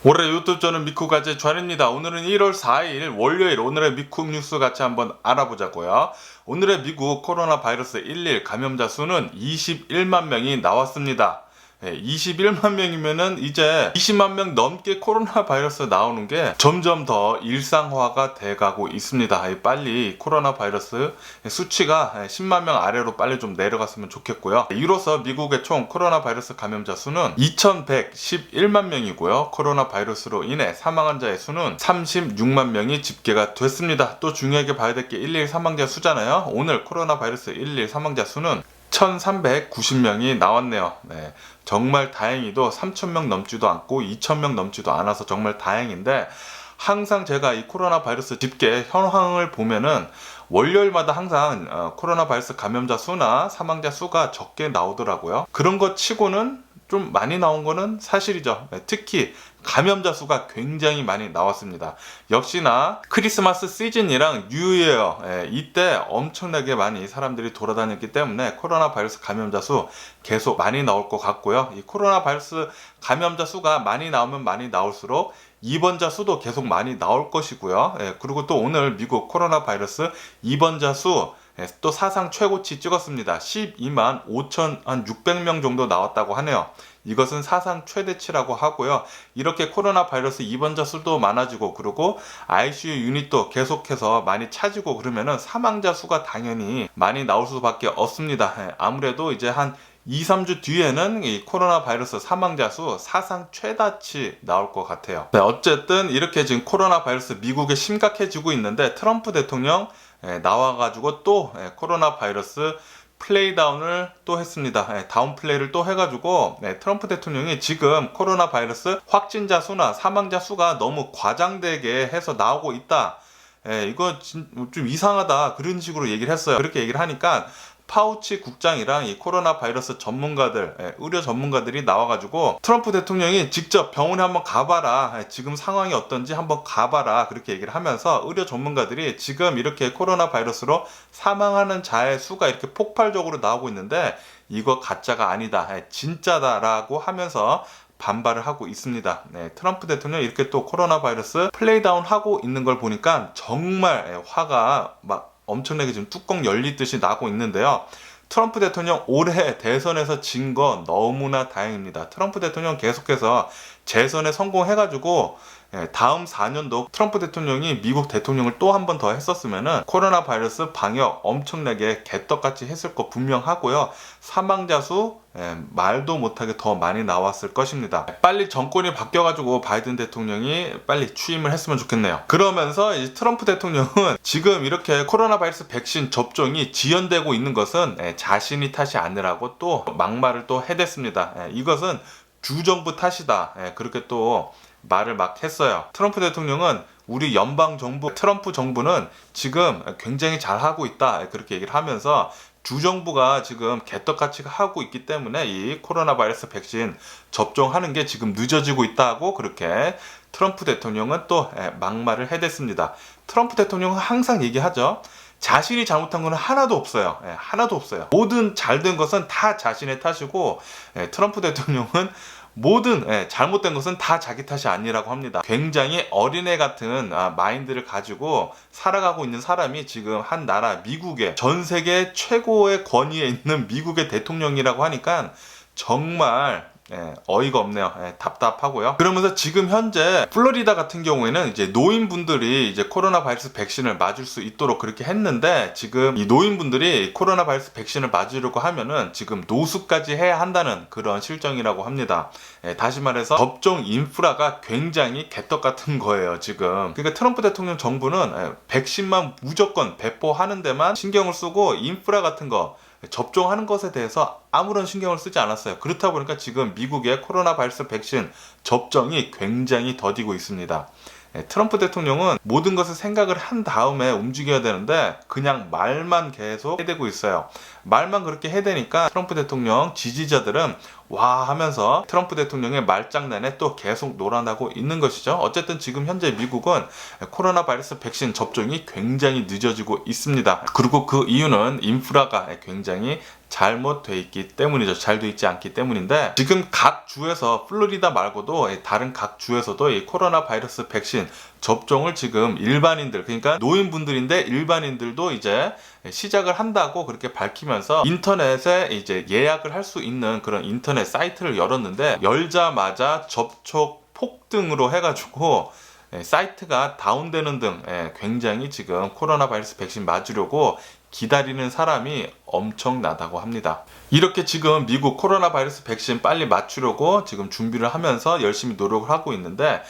올해 유튜브 저는 미쿡아재 좌입니다. 오늘은 1월 4일 월요일 오늘의 미쿡 뉴스 같이 한번 알아보자고요. 오늘의 미국 코로나 바이러스 11 감염자 수는 21만 명이 나왔습니다. 21만 명이면은 이제 20만 명 넘게 코로나 바이러스 나오는 게 점점 더 일상화가 돼가고 있습니다. 빨리 코로나 바이러스 수치가 10만 명 아래로 빨리 좀 내려갔으면 좋겠고요. 이로써 미국의 총 코로나 바이러스 감염자 수는 2111만 명이고요. 코로나 바이러스로 인해 사망한 자의 수는 36만 명이 집계가 됐습니다. 또 중요하게 봐야 될 게 11 사망자 수잖아요. 오늘 코로나 바이러스 11 사망자 수는 1390명이 나왔네요. 정말 다행히도 3000명 넘지도 않고 2000명 넘지도 않아서 정말 다행인데, 항상 제가 이 코로나 바이러스 집계 현황을 보면은 월요일마다 항상 코로나 바이러스 감염자 수나 사망자 수가 적게 나오더라고요. 그런 것 치고는 좀 많이 나온 거는 사실이죠. 특히 감염자 수가 굉장히 많이 나왔습니다. 역시나 크리스마스 시즌이랑 뉴이어 이때 엄청나게 많이 사람들이 돌아다녔기 때문에 코로나 바이러스 감염자 수 계속 많이 나올 것 같고요. 이 코로나 바이러스 감염자 수가 많이 나오면 많이 나올수록 입원자 수도 계속 많이 나올 것이고요. 그리고 또 오늘 미국 코로나 바이러스 입원자 수 또 사상 최고치 찍었습니다. 12만 5,600명 정도 나왔다고 하네요. 이것은 사상 최대치라고 하고요. 이렇게 코로나 바이러스 입원자 수도 많아지고, 그리고 ICU 유닛도 계속해서 많이 차지고 그러면은 사망자 수가 당연히 많이 나올 수밖에 없습니다. 아무래도 이제 한 2, 3주 뒤에는 이 코로나 바이러스 사망자 수 사상 최다치 나올 것 같아요. 어쨌든 이렇게 지금 코로나 바이러스 미국에 심각해지고 있는데, 트럼프 대통령 나와가지고 또 코로나 바이러스 플레이다운을 또 했습니다. 다운 플레이를 또 해가지고 트럼프 대통령이 지금 코로나 바이러스 확진자 수나 사망자 수가 너무 과장되게 해서 나오고 있다. 이거 좀 이상하다. 그런 식으로 얘기를 했어요. 그렇게 얘기를 하니까 파우치 국장이랑 이 코로나 바이러스 전문가들, 의료 전문가들이 나와가지고 트럼프 대통령이 직접 병원에 한번 가봐라, 지금 상황이 어떤지 한번 가봐라, 그렇게 얘기를 하면서 의료 전문가들이 지금 이렇게 코로나 바이러스로 사망하는 자의 수가 이렇게 폭발적으로 나오고 있는데 이거 가짜가 아니다, 진짜다라고 하면서 반발을 하고 있습니다. 트럼프 대통령이 이렇게 또 코로나 바이러스 플레이다운 하고 있는 걸 보니까 정말 화가 막 엄청나게 지금 뚜껑 열리듯이 나고 있는데요. 트럼프 대통령 올해 대선에서 진 거 너무나 다행입니다. 트럼프 대통령 계속해서 재선에 성공해가지고 다음 4년도 트럼프 대통령이 미국 대통령을 또 한 번 더 했었으면은 코로나 바이러스 방역 엄청나게 개떡같이 했을 거 분명하고요. 사망자 수 말도 못하게 더 많이 나왔을 것입니다. 빨리 정권이 바뀌어가지고 바이든 대통령이 빨리 취임을 했으면 좋겠네요. 그러면서 이제 트럼프 대통령은 지금 이렇게 코로나 바이러스 백신 접종이 지연되고 있는 것은 자신이 탓이 아니라고 또 막말을 또 해댔습니다. 이것은 주정부 탓이다. 그렇게 또 말을 막 했어요. 트럼프 대통령은 우리 연방정부, 트럼프 정부는 지금 굉장히 잘하고 있다, 그렇게 얘기를 하면서 주정부가 지금 개떡같이 하고 있기 때문에 이 코로나 바이러스 백신 접종하는 게 지금 늦어지고 있다고 그렇게 트럼프 대통령은 또 막말을 해댔습니다. 트럼프 대통령은 항상 얘기하죠. 자신이 잘못한 거는 하나도 없어요. 하나도 없어요. 모든 잘된 것은 다 자신의 탓이고, 트럼프 대통령은 모든 잘못된 것은 다 자기 탓이 아니라고 합니다. 굉장히 어린애 같은 마인드를 가지고 살아가고 있는 사람이 지금 한 나라 미국의 전 세계 최고의 권위에 있는 미국의 대통령이라고 하니까 정말 어이가 없네요. 답답하고요. 그러면서 지금 현재 플로리다 같은 경우에는 이제 노인분들이 이제 코로나 바이러스 백신을 맞을 수 있도록 그렇게 했는데, 지금 이 노인분들이 코로나 바이러스 백신을 맞으려고 하면은 지금 노숙까지 해야 한다는 그런 실정이라고 합니다. 다시 말해서 접종 인프라가 굉장히 개떡 같은 거예요, 지금. 그러니까 트럼프 대통령 정부는 백신만 무조건 배포하는 데만 신경을 쓰고 인프라 같은 거, 접종하는 것에 대해서 아무런 신경을 쓰지 않았어요. 그렇다 보니까 지금 미국의 코로나 바이러스 백신 접종이 굉장히 더디고 있습니다. 트럼프 대통령은 모든 것을 생각을 한 다음에 움직여야 되는데 그냥 말만 계속 해대고 있어요. 말만 그렇게 해대니까 트럼프 대통령 지지자들은 와 하면서 트럼프 대통령의 말장난에 또 계속 놀아나고 있는 것이죠. 어쨌든 지금 현재 미국은 코로나 바이러스 백신 접종이 굉장히 늦어지고 있습니다. 그리고 그 이유는 인프라가 굉장히 잘못돼 있기 때문이죠. 잘 돼 있지 않기 때문인데, 지금 각 주에서 플로리다 말고도 다른 각 주에서도 이 코로나 바이러스 백신 접종을 지금 일반인들, 그러니까 노인분들인데 일반인들도 이제 시작을 한다고 그렇게 밝히면서 인터넷에 이제 예약을 할 수 있는 그런 인터넷 사이트를 열었는데, 열자마자 접촉 폭등으로 해가지고 사이트가 다운되는 등 굉장히 지금 코로나 바이러스 백신 맞으려고 기다리는 사람이 엄청나다고 합니다. 이렇게 지금 미국 코로나 바이러스 백신 빨리 맞추려고 지금 준비를 하면서 열심히 노력을 하고 있는데,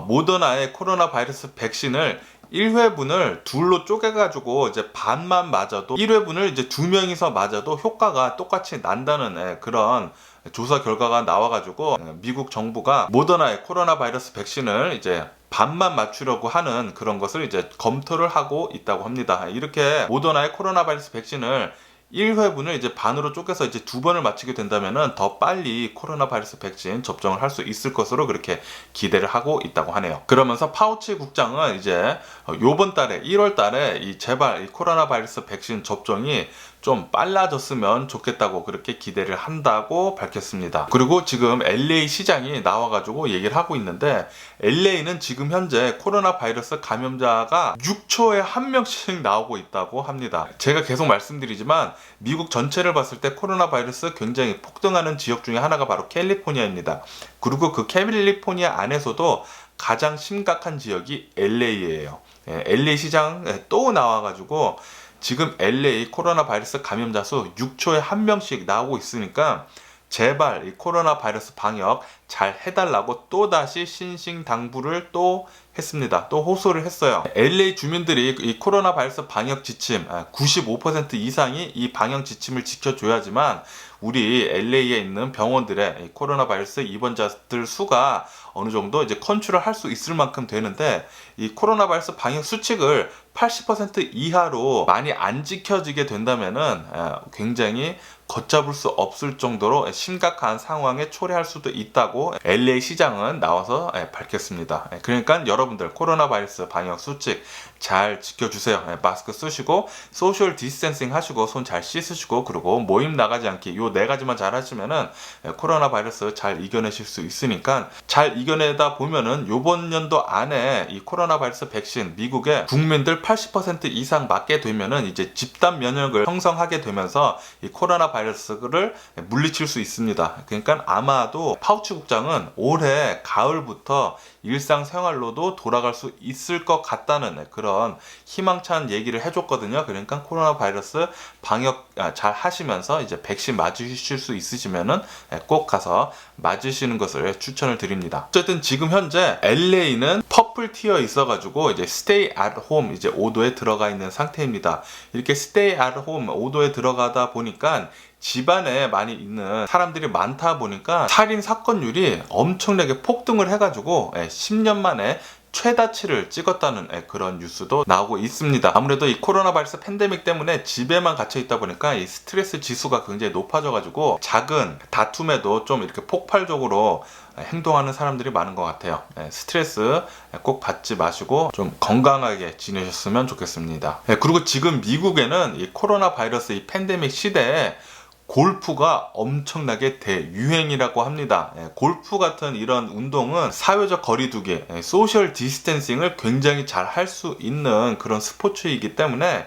모더나의 코로나 바이러스 백신을 1회분을 둘로 쪼개가지고 이제 반만 맞아도 1회분을 이제 2명이서 맞아도 효과가 똑같이 난다는 그런 조사 결과가 나와가지고 미국 정부가 모더나의 코로나 바이러스 백신을 이제 반만 맞추려고 하는 그런 것을 이제 검토를 하고 있다고 합니다. 이렇게 모더나의 코로나 바이러스 백신을 1회분을 이제 반으로 쪼개서 이제 2번을 맞추게 된다면은 더 빨리 코로나 바이러스 백신 접종을 할 수 있을 것으로 그렇게 기대를 하고 있다고 하네요. 그러면서 파우치 국장은 이제 요번 달에 1월 달에 제발 이 코로나 바이러스 백신 접종이 좀 빨라졌으면 좋겠다고 그렇게 기대를 한다고 밝혔습니다. 그리고 지금 LA 시장이 나와가지고 얘기를 하고 있는데, LA는 지금 현재 코로나 바이러스 감염자가 6초에 1명씩 나오고 있다고 합니다. 제가 계속 말씀드리지만 미국 전체를 봤을 때 코로나 바이러스 굉장히 폭등하는 지역 중에 하나가 바로 캘리포니아입니다. 그리고 그 캘리포니아 안에서도 가장 심각한 지역이 LA예요. LA 시장 또 나와가지고 지금 LA 코로나 바이러스 감염자 수 6초에 1명씩 나오고 있으니까 제발 이 코로나 바이러스 방역 잘 해달라고 또다시 신신당부를 또 했습니다. 또 호소를 했어요. LA 주민들이 이 코로나 바이러스 방역 지침 95% 이상이 이 방역 지침을 지켜줘야지만 우리 LA에 있는 병원들의 이 코로나 바이러스 입원자들 수가 어느 정도 이제 컨트롤 할 수 있을 만큼 되는데, 이 코로나 바이러스 방역 수칙을 80% 이하로 많이 안 지켜지게 된다면은 굉장히 걷잡을 수 없을 정도로 심각한 상황에 초래할 수도 있다고 LA 시장은 나와서 밝혔습니다. 그러니까 여러분들 코로나 바이러스 방역 수칙 잘 지켜주세요. 마스크 쓰시고 소셜 디스텐싱 하시고 손 잘 씻으시고, 그리고 모임 나가지 않기, 요 4가지만 잘 하시면은 코로나 바이러스 잘 이겨내실 수 있으니까, 잘 이겨내다 보면은 요번 연도 안에 이 코로나 바이러스 백신 미국의 국민들 80% 이상 맞게 되면은 이제 집단 면역을 형성하게 되면서 이 코로나 바이러스를 물리칠 수 있습니다. 그러니까 아마도 파우치 국장은 올해 가을부터 일상생활로도 돌아갈 수 있을 것 같다는 그런 희망찬 얘기를 해줬거든요. 그러니까 코로나 바이러스 방역 잘 하시면서 이제 백신 맞으실 수 있으시면은 꼭 가서 맞으시는 것을 추천을 드립니다. 어쨌든 지금 현재 LA는 퍼플 티어에 있어가지고 이제 stay at home 이제 5도에 들어가 있는 상태입니다. 이렇게 stay at home 5도에 들어가다 보니까 집안에 많이 있는 사람들이 많다 보니까 살인 사건율이 엄청나게 폭등을 해가지고 10년 만에 최다치를 찍었다는 그런 뉴스도 나오고 있습니다. 아무래도 이 코로나 바이러스 팬데믹 때문에 집에만 갇혀 있다 보니까 이 스트레스 지수가 굉장히 높아져가지고 작은 다툼에도 좀 이렇게 폭발적으로 행동하는 사람들이 많은 것 같아요. 스트레스 꼭 받지 마시고 좀 건강하게 지내셨으면 좋겠습니다. 그리고 지금 미국에는 이 코로나 바이러스 이 팬데믹 시대에 골프가 엄청나게 대유행이라고 합니다. 골프 같은 이런 운동은 사회적 거리두기, 소셜 디스텐싱을 굉장히 잘 할 수 있는 그런 스포츠이기 때문에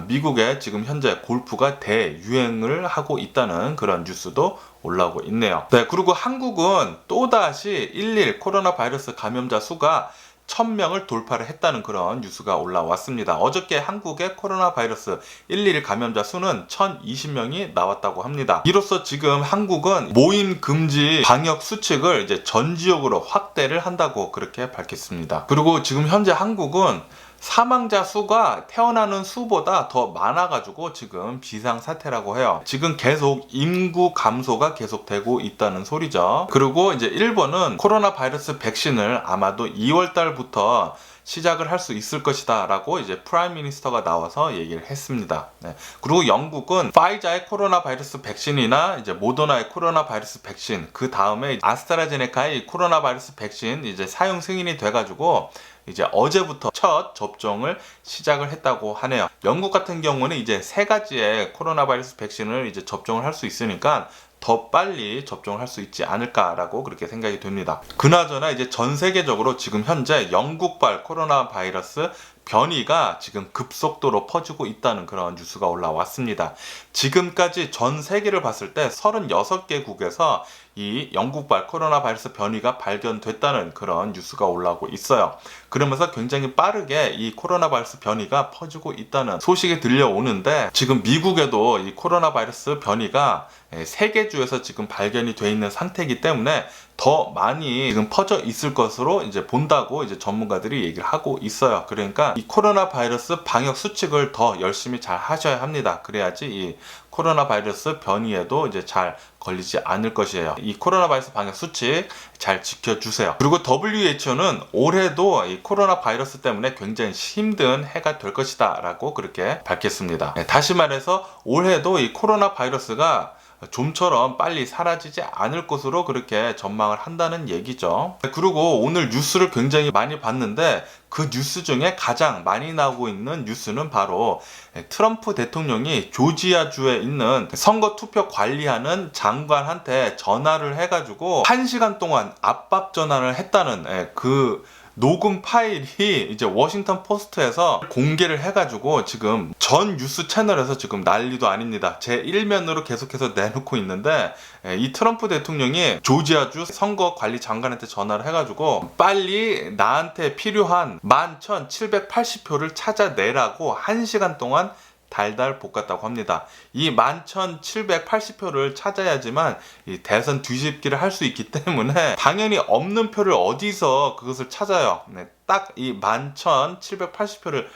미국에 지금 현재 골프가 대유행을 하고 있다는 그런 뉴스도 올라오고 있네요. 그리고 한국은 또다시 11 코로나 바이러스 감염자 수가 1000명을 돌파를 했다는 그런 뉴스가 올라왔습니다. 어저께 한국의 코로나 바이러스 11 감염자 수는 1020명이 나왔다고 합니다. 이로써 지금 한국은 모임 금지 방역 수칙을 이제 전 지역으로 확대를 한다고 그렇게 밝혔습니다. 그리고 지금 현재 한국은 사망자 수가 태어나는 수보다 더 많아가지고 지금 비상사태라고 해요. 지금 계속 인구 감소가 계속되고 있다는 소리죠. 그리고 이제 일본은 코로나 바이러스 백신을 아마도 2월 달부터 시작을 할 수 있을 것이다 라고 이제 프라임 미니스터가 나와서 얘기를 했습니다. 네. 그리고 영국은 파이자의 코로나 바이러스 백신이나 이제 모더나의 코로나 바이러스 백신, 그 다음에 아스트라제네카의 코로나 바이러스 백신 이제 사용 승인이 돼가지고 이제 어제부터 첫 접종을 시작을 했다고 하네요. 영국 같은 경우는 이제 3가지의 코로나 바이러스 백신을 이제 접종을 할 수 있으니까 더 빨리 접종을 할 수 있지 않을까라고 그렇게 생각이 됩니다. 그나저나 이제 전 세계적으로 지금 현재 영국발 코로나 바이러스 변이가 지금 급속도로 퍼지고 있다는 그런 뉴스가 올라왔습니다. 지금까지 전 세계를 봤을 때 36개국에서 이 영국발 코로나 바이러스 변이가 발견됐다는 그런 뉴스가 올라오고 있어요. 그러면서 굉장히 빠르게 이 코로나 바이러스 변이가 퍼지고 있다는 소식이 들려오는데, 지금 미국에도 이 코로나 바이러스 변이가 3개 주에서 지금 발견이 돼 있는 상태이기 때문에 더 많이 지금 퍼져 있을 것으로 이제 본다고 이제 전문가들이 얘기를 하고 있어요. 그러니까 이 코로나 바이러스 방역 수칙을 더 열심히 잘 하셔야 합니다. 그래야지 이 코로나 바이러스 변이에도 이제 잘 걸리지 않을 것이에요. 이 코로나 바이러스 방역 수칙 잘 지켜주세요. 그리고 WHO는 올해도 이 코로나 바이러스 때문에 굉장히 힘든 해가 될 것이다 라고 그렇게 밝혔습니다. 다시 말해서 올해도 이 코로나 바이러스가 좀처럼 빨리 사라지지 않을 것으로 그렇게 전망을 한다는 얘기죠. 그리고 오늘 뉴스를 굉장히 많이 봤는데 그 뉴스 중에 가장 많이 나오고 있는 뉴스는 바로 트럼프 대통령이 조지아주에 있는 선거 투표 관리하는 장관한테 전화를 해가지고 1시간 동안 압박 전화를 했다는 그 녹음 파일이 이제 워싱턴 포스트에서 공개를 해가지고 지금 전 뉴스 채널에서 지금 난리도 아닙니다. 제 1면으로 계속해서 내놓고 있는데, 이 트럼프 대통령이 조지아주 선거관리 장관한테 전화를 해가지고 빨리 나한테 필요한 11,780표를 찾아내라고 1시간 동안 달달 볶았다고 합니다. 이 11,780표를 찾아야지만 이 대선 뒤집기를 할 수 있기 때문에 당연히 없는 표를 어디서 그것을 찾아요. 딱 이 11,780표를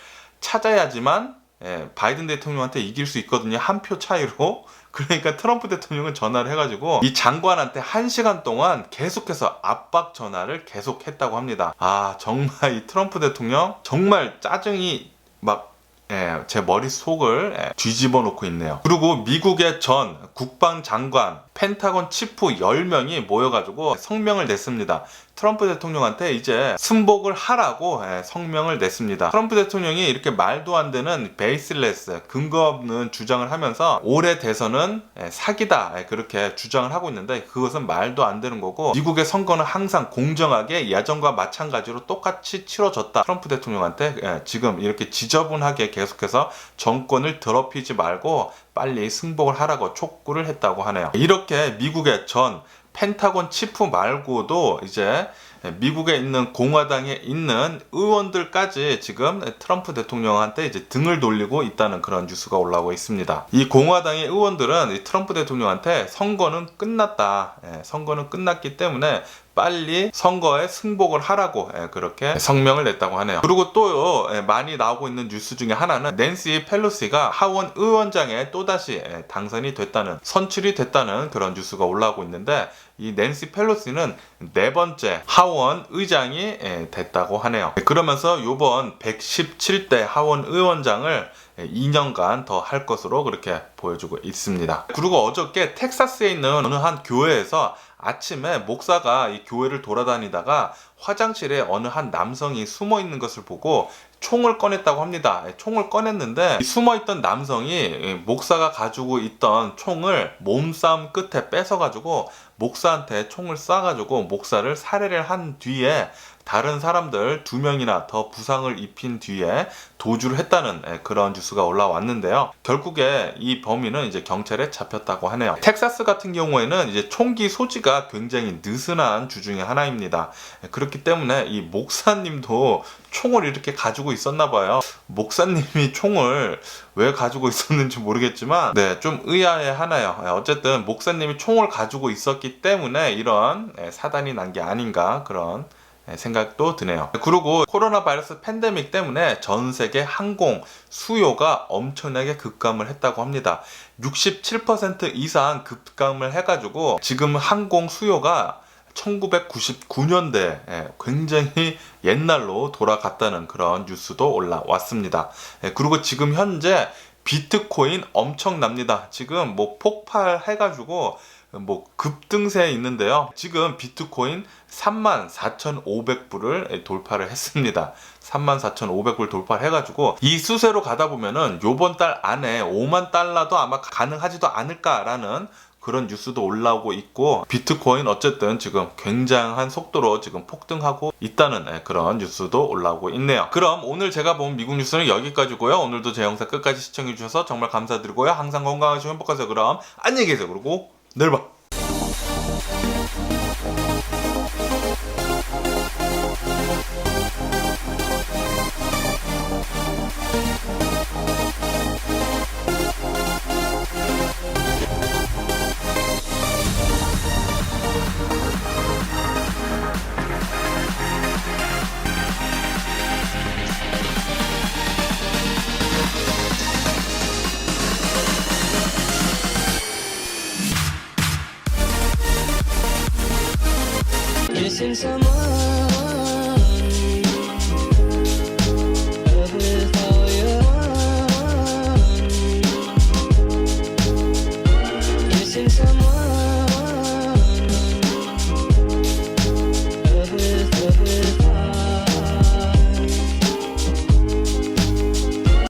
찾아야지만 바이든 대통령한테 이길 수 있거든요. 한 표 차이로. 그러니까 트럼프 대통령은 전화를 해가지고 이 장관한테 1시간 동안 계속해서 압박 전화를 계속했다고 합니다. 아, 정말 이 트럼프 대통령 정말 짜증이 막 제 머릿속을 뒤집어 놓고 있네요. 그리고 미국의 전 국방장관, 펜타곤 치프 10명이 모여가지고 성명을 냈습니다. 트럼프 대통령한테 이제 승복을 하라고 성명을 냈습니다. 트럼프 대통령이 이렇게 말도 안 되는 베이스레스, 근거 없는 주장을 하면서 올해 대선은 사기다 그렇게 주장을 하고 있는데, 그것은 말도 안 되는 거고, 미국의 선거는 항상 공정하게 예전과 마찬가지로 똑같이 치러졌다. 트럼프 대통령한테 지금 이렇게 지저분하게 계속해서 정권을 더럽히지 말고 빨리 승복을 하라고 촉구를 했다고 하네요. 이렇게 미국의 전 펜타곤 치프 말고도 이제 미국에 있는 공화당에 있는 의원들까지 지금 트럼프 대통령한테 이제 등을 돌리고 있다는 그런 뉴스가 올라오고 있습니다. 이 공화당의 의원들은 이 트럼프 대통령한테 선거는 끝났다. 선거는 끝났기 때문에 빨리 선거에 승복을 하라고 그렇게 성명을 냈다고 하네요. 그리고 또 많이 나오고 있는 뉴스 중에 하나는 낸시 펠로시가 하원 의원장에 또다시 당선이 됐다는, 선출이 됐다는 그런 뉴스가 올라오고 있는데, 이 낸시 펠로시는 4번째 하원 의장이 됐다고 하네요. 그러면서 이번 117대 하원 의원장을 2년간 더 할 것으로 그렇게 보여주고 있습니다. 그리고 어저께 텍사스에 있는 어느 한 교회에서 아침에 목사가 이 교회를 돌아다니다가 화장실에 어느 한 남성이 숨어 있는 것을 보고 총을 꺼냈다고 합니다. 총을 꺼냈는데 숨어있던 남성이 목사가 가지고 있던 총을 몸싸움 끝에 뺏어가지고 목사한테 총을 쏴가지고 목사를 살해를 한 뒤에 다른 사람들 2명이나 더 부상을 입힌 뒤에 도주를 했다는 그런 뉴스가 올라왔는데요. 결국에 이 범인은 이제 경찰에 잡혔다고 하네요. 텍사스 같은 경우에는 이제 총기 소지가 굉장히 느슨한 주 중에 하나입니다. 그렇기 때문에 이 목사님도 총을 이렇게 가지고 있었나 봐요. 목사님이 총을 왜 가지고 있었는지 모르겠지만 좀 의아해 하나요. 어쨌든 목사님이 총을 가지고 있었기 때문에 이런 사단이 난 게 아닌가 그런 생각도 드네요. 그리고 코로나 바이러스 팬데믹 때문에 전 세계 항공 수요가 엄청나게 급감을 했다고 합니다. 67% 이상 급감을 해가지고 지금 항공 수요가 1999년대 굉장히 옛날로 돌아갔다는 그런 뉴스도 올라왔습니다. 그리고 지금 현재 비트코인 엄청납니다. 지금 뭐 폭발해가지고 뭐 급등세에 있는데요. 지금 비트코인 34,500불을 돌파를 했습니다. 34,500불 돌파해가지고 이 수세로 가다 보면은 요번 달 안에 5만 달러도 아마 가능하지도 않을까라는 그런 뉴스도 올라오고 있고, 비트코인 어쨌든 지금 굉장한 속도로 지금 폭등하고 있다는 그런 뉴스도 올라오고 있네요. 그럼 오늘 제가 본 미국 뉴스는 여기까지고요. 오늘도 제 영상 끝까지 시청해 주셔서 정말 감사드리고요. 항상 건강하시고 행복하세요. 그럼 안녕히 계세요. 그리고 내일 봐. Missing someone